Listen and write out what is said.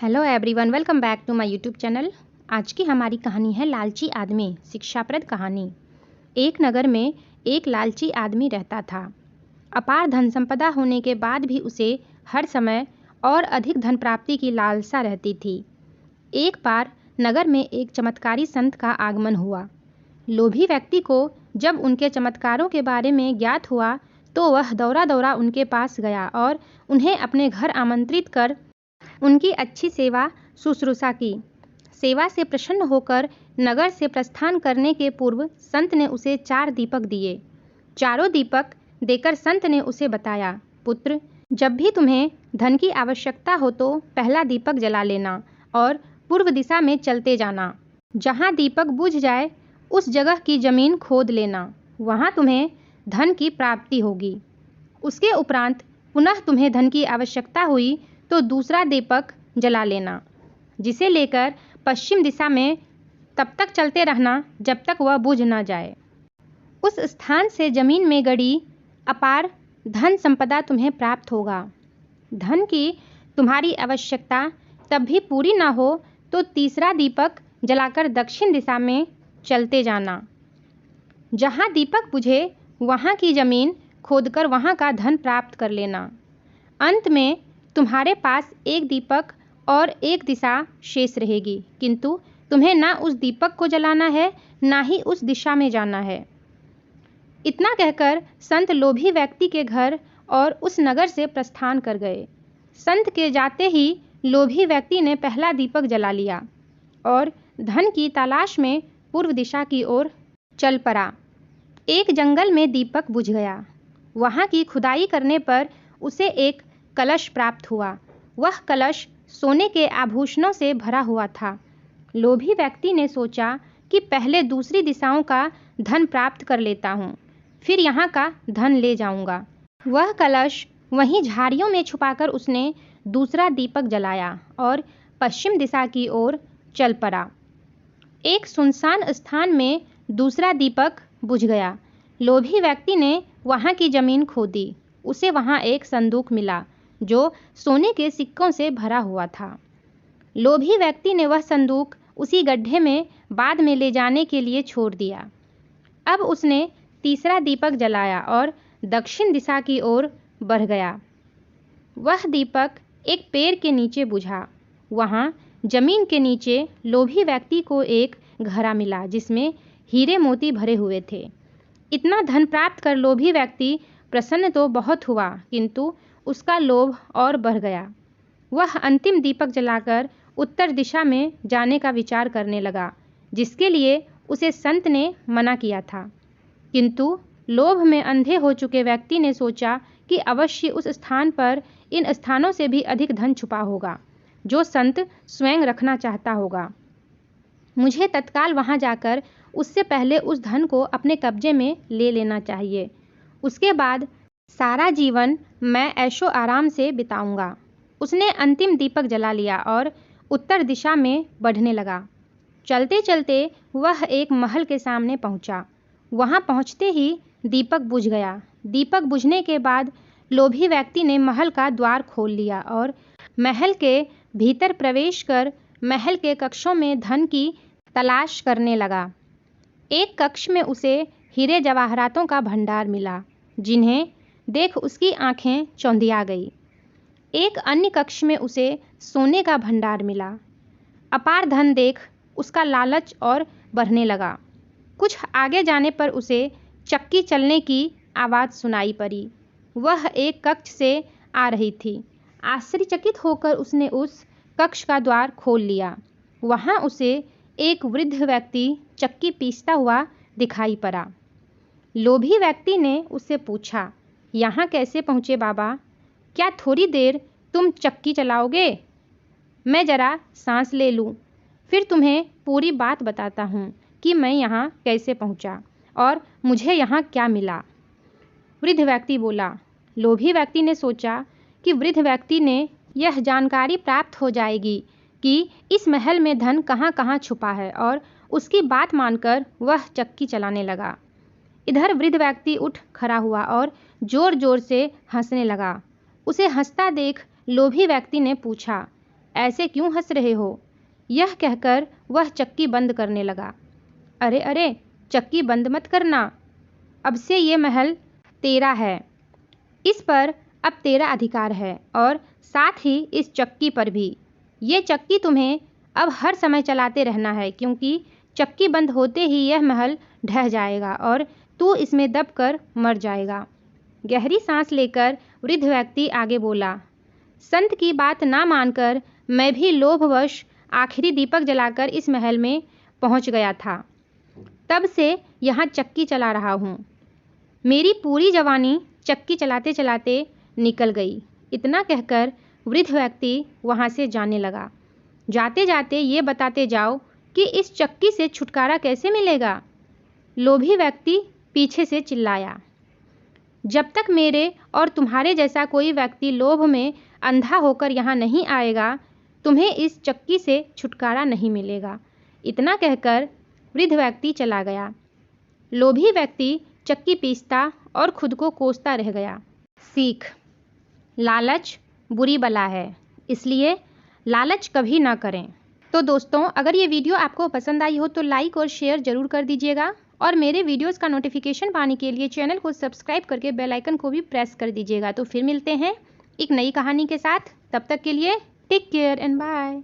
Hello everyone, welcome back to my YouTube channel. आज की हमारी कहानी है लालची आदमी, शिक्षाप्रद कहानी। एक नगर में एक लालची आदमी रहता था। अपार धन संपदा होने के बाद भी उसे हर समय और अधिक धन प्राप्ति की लालसा रहती थी। एक बार नगर में एक चमत्कारी संत का आगमन हुआ। लोभी व्यक्ति को जब उनके चमत्कारों के बारे में ज्ञात हुआ तो वह दौड़ा दौड़ा उनके पास गया और उन्हें अपने घर आमंत्रित कर उनकी अच्छी सेवा शुश्रूषा की। सेवा से प्रसन्न होकर नगर से प्रस्थान करने के पूर्व संत ने उसे 4 दीपक दिए। चारों दीपक देकर संत ने उसे बताया, पुत्र, जब भी तुम्हें धन की आवश्यकता हो तो पहला दीपक जला लेना और पूर्व दिशा में चलते जाना। जहाँ दीपक बुझ जाए उस जगह की जमीन खोद लेना, वहाँ तुम्हें धन की प्राप्ति होगी। उसके उपरांत पुनः तुम्हें धन की आवश्यकता हुई तो दूसरा दीपक जला लेना, जिसे लेकर पश्चिम दिशा में तब तक चलते रहना जब तक वह बुझ न जाए। उस स्थान से जमीन में गड़ी अपार धन संपदा तुम्हें प्राप्त होगा। धन की तुम्हारी आवश्यकता तब भी पूरी न हो तो तीसरा दीपक जलाकर दक्षिण दिशा में चलते जाना। जहाँ दीपक बुझे वहाँ की जमीन खोदकर वहाँ का धन प्राप्त कर लेना। अंत में तुम्हारे पास एक दीपक और एक दिशा शेष रहेगी, किंतु तुम्हें ना उस दीपक को जलाना है ना ही उस दिशा में जाना है। इतना कहकर संत लोभी व्यक्ति के घर और उस नगर से प्रस्थान कर गए। संत के जाते ही लोभी व्यक्ति ने पहला दीपक जला लिया और धन की तलाश में पूर्व दिशा की ओर चल पड़ा। एक जंगल में दीपक बुझ गया। वहाँ की खुदाई करने पर उसे एक कलश प्राप्त हुआ। वह कलश सोने के आभूषणों से भरा हुआ था। लोभी व्यक्ति ने सोचा कि पहले दूसरी दिशाओं का धन प्राप्त कर लेता हूँ, फिर यहाँ का धन ले जाऊँगा। वह कलश वहीं झाड़ियों में छुपाकर उसने दूसरा दीपक जलाया और पश्चिम दिशा की ओर चल पड़ा। एक सुनसान स्थान में दूसरा दीपक बुझ गया। लोभी व्यक्ति ने वहाँ की जमीन खोदी। उसे वहाँ एक संदूक मिला जो सोने के सिक्कों से भरा हुआ था। लोभी व्यक्ति ने वह संदूक उसी गड्ढे में बाद में ले जाने के लिए छोड़ दिया। अब उसने तीसरा दीपक जलाया और दक्षिण दिशा की ओर बढ़ गया। वह दीपक एक पेड़ के नीचे बुझा। वहाँ जमीन के नीचे लोभी व्यक्ति को एक घड़ा मिला जिसमें हीरे मोती भरे हुए थे। इतना धन प्राप्त कर लोभी व्यक्ति प्रसन्न तो बहुत हुआ, किंतु उसका लोभ और बढ़ गया। वह अंतिम दीपक जलाकर उत्तर दिशा में जाने का विचार करने लगा, जिसके लिए उसे संत ने मना किया था। किंतु लोभ में अंधे हो चुके व्यक्ति ने सोचा कि अवश्य उस स्थान पर इन स्थानों से भी अधिक धन छुपा होगा, जो संत स्वयं रखना चाहता होगा। मुझे तत्काल वहां जाकर उससे पहले उस धन को अपने कब्जे में ले लेना चाहिए। उसके बाद सारा जीवन मैं ऐशो आराम से बिताऊंगा। उसने अंतिम दीपक जला लिया और उत्तर दिशा में बढ़ने लगा। चलते चलते वह एक महल के सामने पहुंचा। वहां पहुंचते ही दीपक बुझ गया। दीपक बुझने के बाद लोभी व्यक्ति ने महल का द्वार खोल लिया और महल के भीतर प्रवेश कर महल के कक्षों में धन की तलाश करने लगा। एक कक्ष में उसे हीरे जवाहरातों का भंडार मिला, जिन्हें देख उसकी आंखें चौंधिया गई। एक अन्य कक्ष में उसे सोने का भंडार मिला। अपार धन देख उसका लालच और बढ़ने लगा। कुछ आगे जाने पर उसे चक्की चलने की आवाज़ सुनाई पड़ी। वह एक कक्ष से आ रही थी। आश्चर्यचकित होकर उसने उस कक्ष का द्वार खोल लिया। वहाँ उसे एक वृद्ध व्यक्ति चक्की पीसता हुआ दिखाई पड़ा। लोभी व्यक्ति ने उससे पूछा, यहाँ कैसे पहुँचे बाबा? क्या थोड़ी देर तुम चक्की चलाओगे? मैं ज़रा सांस ले लूँ, फिर तुम्हें पूरी बात बताता हूँ कि मैं यहाँ कैसे पहुँचा और मुझे यहाँ क्या मिला। वृद्ध व्यक्ति बोला। लोभी व्यक्ति ने सोचा कि वृद्ध व्यक्ति ने यह जानकारी प्राप्त हो जाएगी कि इस महल में धन कहाँ कहाँ छुपा है, और उसकी बात मानकर वह चक्की चलाने लगा। इधर वृद्ध व्यक्ति उठ खड़ा हुआ और जोर जोर से हंसने लगा। उसे हंसता देख लोभी व्यक्ति ने पूछा, ऐसे क्यों हंस रहे हो? यह कहकर वह चक्की बंद करने लगा। अरे अरे, चक्की बंद मत करना, अब से ये महल तेरा है। इस पर अब तेरा अधिकार है और साथ ही इस चक्की पर भी। ये चक्की तुम्हें अब हर समय चलाते रहना है, क्योंकि चक्की बंद होते ही यह महल ढह जाएगा और तू इसमें दबकर मर जाएगा। गहरी सांस लेकर वृद्ध व्यक्ति आगे बोला, संत की बात ना मानकर मैं भी लोभवश आखिरी दीपक जलाकर इस महल में पहुंच गया था। तब से यहाँ चक्की चला रहा हूँ। मेरी पूरी जवानी चक्की चलाते चलाते निकल गई। इतना कहकर वृद्ध व्यक्ति वहाँ से जाने लगा। जाते जाते ये बताते जाओ कि इस चक्की से छुटकारा कैसे मिलेगा? लोभी व्यक्ति पीछे से चिल्लाया। जब तक मेरे और तुम्हारे जैसा कोई व्यक्ति लोभ में अंधा होकर यहाँ नहीं आएगा, तुम्हें इस चक्की से छुटकारा नहीं मिलेगा। इतना कहकर वृद्ध व्यक्ति चला गया। लोभी व्यक्ति चक्की पीसता और खुद को कोसता रह गया। सीख, लालच बुरी बला है, इसलिए लालच कभी ना करें। तो दोस्तों, अगर ये वीडियो आपको पसंद आई हो तो लाइक और शेयर ज़रूर कर दीजिएगा और मेरे वीडियोस का नोटिफिकेशन पाने के लिए चैनल को सब्सक्राइब करके बेल आइकन को भी प्रेस कर दीजिएगा। तो फिर मिलते हैं एक नई कहानी के साथ। तब तक के लिए टेक केयर एंड बाय।